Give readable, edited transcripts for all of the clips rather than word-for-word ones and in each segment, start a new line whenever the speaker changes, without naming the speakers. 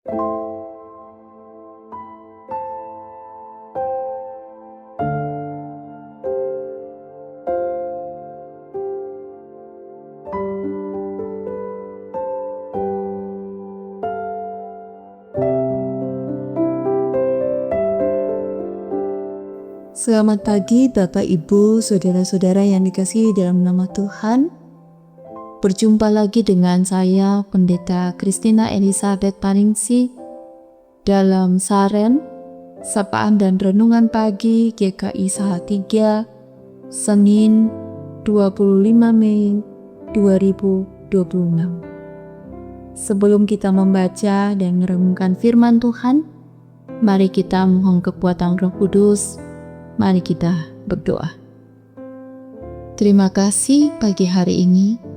Selamat pagi Bapak Ibu, Saudara-saudara yang dikasihi dalam nama Tuhan. Berjumpa lagi dengan saya Pendeta Christina Elizabeth Paningsi dalam Saren, Sapaan dan Renungan Pagi GKI Salatiga, Senin 25 Mei 2026. Sebelum kita membaca dan merenungkan firman Tuhan, mari kita mohon kekuatan Roh Kudus. Mari kita berdoa. Terima kasih pagi hari ini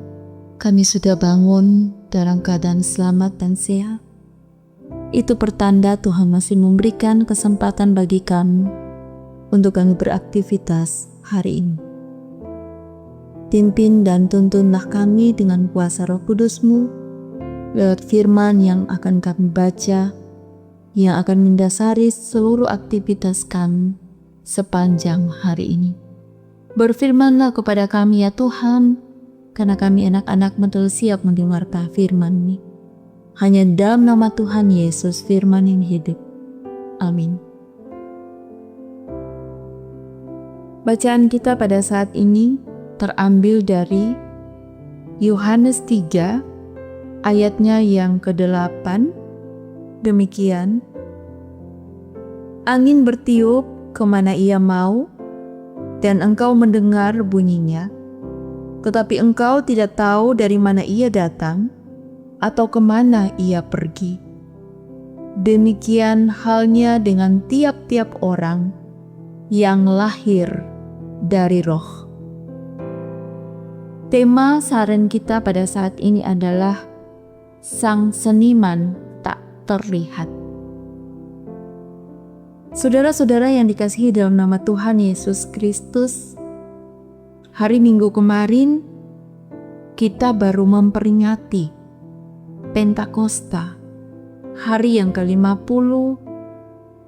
kami sudah bangun dalam keadaan selamat dan sehat. Itu pertanda Tuhan masih memberikan kesempatan bagi kami untuk kami beraktivitas hari ini. Pimpin dan tuntunlah kami dengan kuasa Roh Kudus-Mu lewat firman yang akan kami baca, yang akan mendasari seluruh aktivitas kami sepanjang hari ini. Berfirmanlah kepada kami ya Tuhan, karena kami anak-anak betul siap mendengarkan firman-Mu. Hanya dalam nama Tuhan Yesus firman yang hidup. Amin. Bacaan kita pada saat ini terambil dari Yohanes 3 ayatnya yang ke-8. Demikian, angin bertiup kemana ia mau, dan engkau mendengar bunyinya, tetapi engkau tidak tahu dari mana ia datang, atau kemana ia pergi. Demikian halnya dengan tiap-tiap orang yang lahir dari Roh. Tema saran kita pada saat ini adalah Sang Seniman Tak Terlihat. Saudara-saudara yang dikasihi dalam nama Tuhan Yesus Kristus, hari Minggu kemarin kita baru memperingati Pentakosta, hari yang ke-50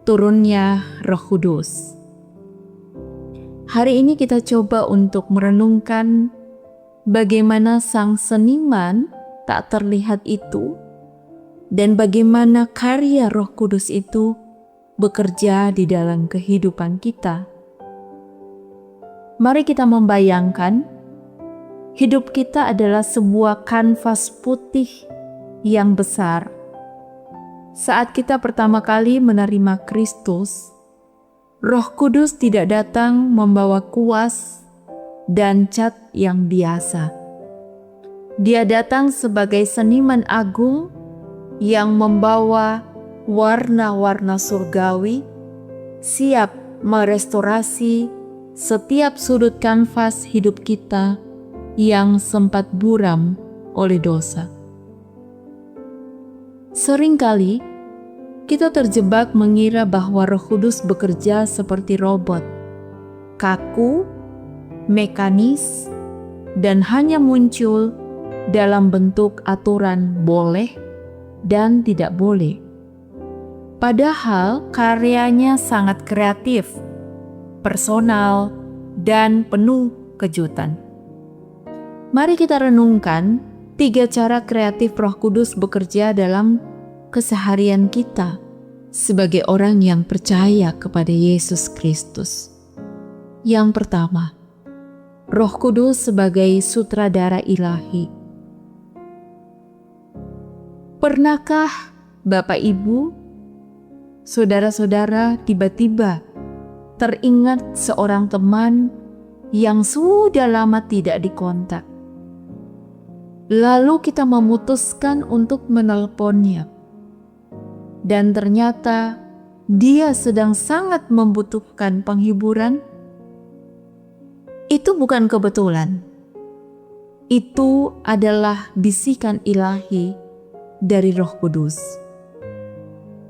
turunnya Roh Kudus. Hari ini kita coba untuk merenungkan bagaimana Sang Seniman tak terlihat itu dan bagaimana karya Roh Kudus itu bekerja di dalam kehidupan kita. Mari kita membayangkan hidup kita adalah sebuah kanvas putih yang besar. Saat kita pertama kali menerima Kristus, Roh Kudus tidak datang membawa kuas dan cat yang biasa. Dia datang sebagai seniman agung yang membawa warna-warna surgawi, siap merestorasi setiap sudut kanvas hidup kita yang sempat buram oleh dosa. Seringkali kita terjebak mengira bahwa Roh Kudus bekerja seperti robot, kaku, mekanis, dan hanya muncul dalam bentuk aturan boleh dan tidak boleh. Padahal karyanya sangat kreatif, personal, dan penuh kejutan. Mari kita renungkan 3 cara kreatif Roh Kudus bekerja dalam keseharian kita sebagai orang yang percaya kepada Yesus Kristus. Yang pertama, Roh Kudus sebagai sutradara ilahi. Pernahkah Bapak Ibu, saudara-saudara tiba-tiba teringat seorang teman yang sudah lama tidak dikontak? Lalu kita memutuskan untuk menelponnya. Dan ternyata dia sedang sangat membutuhkan penghiburan. Itu bukan kebetulan. Itu adalah bisikan ilahi dari Roh Kudus.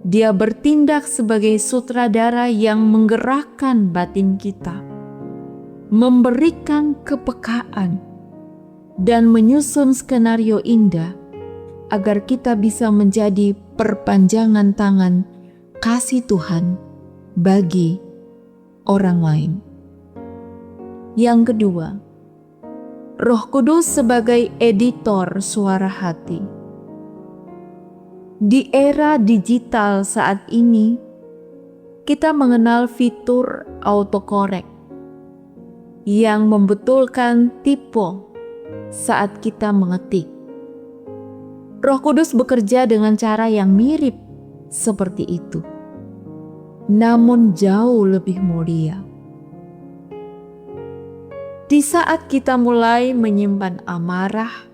Dia bertindak sebagai sutradara yang menggerakkan batin kita, memberikan kepekaan, dan menyusun skenario indah agar kita bisa menjadi perpanjangan tangan kasih Tuhan bagi orang lain. Yang kedua, Roh Kudus sebagai editor suara hati. Di era digital saat ini, kita mengenal fitur autocorrect yang membetulkan tipe saat kita mengetik. Roh Kudus bekerja dengan cara yang mirip seperti itu, namun jauh lebih mulia. Di saat kita mulai menyimpan amarah,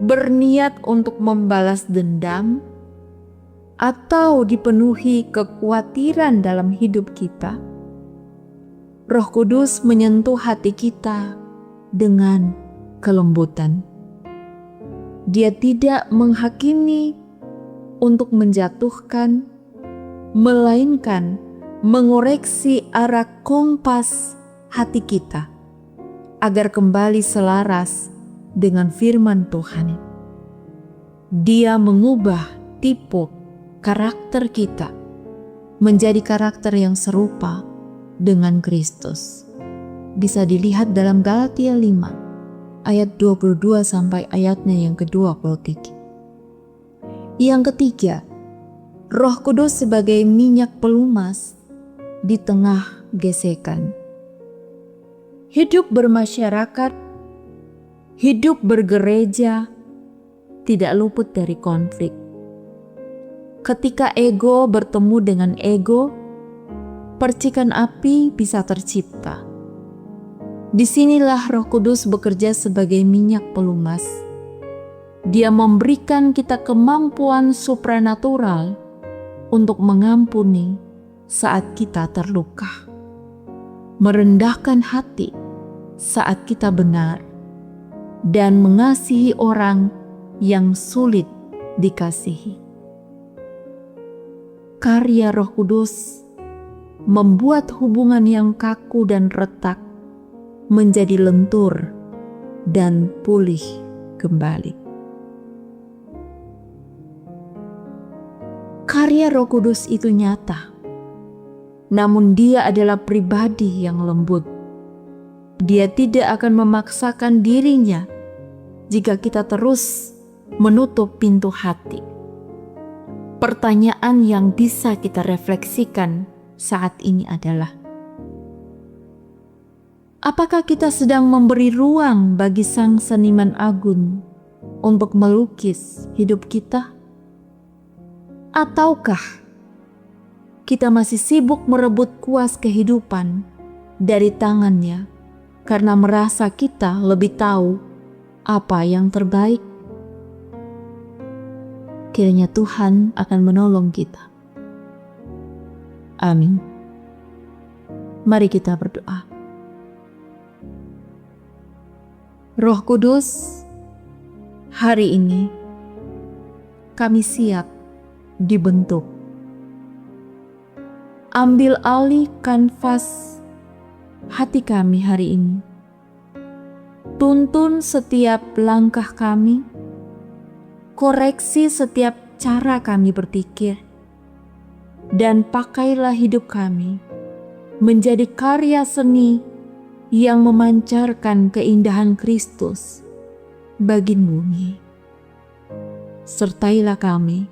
berniat untuk membalas dendam, atau dipenuhi kekhawatiran dalam hidup kita, Roh Kudus menyentuh hati kita dengan kelembutan. Dia tidak menghakimi untuk menjatuhkan, melainkan mengoreksi arah kompas hati kita agar kembali selaras dengan firman Tuhan. Dia mengubah tipe karakter kita menjadi karakter yang serupa dengan Kristus. Bisa dilihat dalam Galatia 5 ayat 22 sampai ayatnya yang ke-23. Yang ketiga, Roh Kudus sebagai minyak pelumas di tengah gesekan. Hidup bermasyarakat, hidup bergereja tidak luput dari konflik. Ketika ego bertemu dengan ego, percikan api bisa tercipta. Disinilah Roh Kudus bekerja sebagai minyak pelumas. Dia memberikan kita kemampuan supranatural untuk mengampuni saat kita terluka, merendahkan hati saat kita benar, dan mengasihi orang yang sulit dikasihi. Karya Roh Kudus membuat hubungan yang kaku dan retak menjadi lentur dan pulih kembali. Karya Roh Kudus itu nyata, namun Dia adalah pribadi yang lembut. Dia tidak akan memaksakan dirinya jika kita terus menutup pintu hati. Pertanyaan yang bisa kita refleksikan saat ini adalah, apakah kita sedang memberi ruang bagi Sang Seniman Agung untuk melukis hidup kita? Ataukah kita masih sibuk merebut kuas kehidupan dari tangannya karena merasa kita lebih tahu apa yang terbaik? Kiranya Tuhan akan menolong kita. Amin. Mari kita berdoa. Roh Kudus, hari ini kami siap dibentuk. Ambil alih kanvas hati kami hari ini. Tuntun setiap langkah kami, koreksi setiap cara kami berpikir, dan pakailah hidup kami menjadi karya seni yang memancarkan keindahan Kristus bagi bumi. Sertailah kami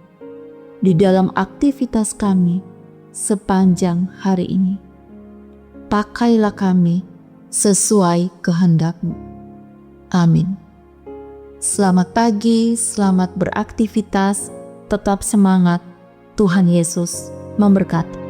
di dalam aktivitas kami sepanjang hari ini. Pakailah kami sesuai kehendak-Mu. Amin. Selamat pagi, selamat beraktivitas, tetap semangat. Tuhan Yesus memberkati.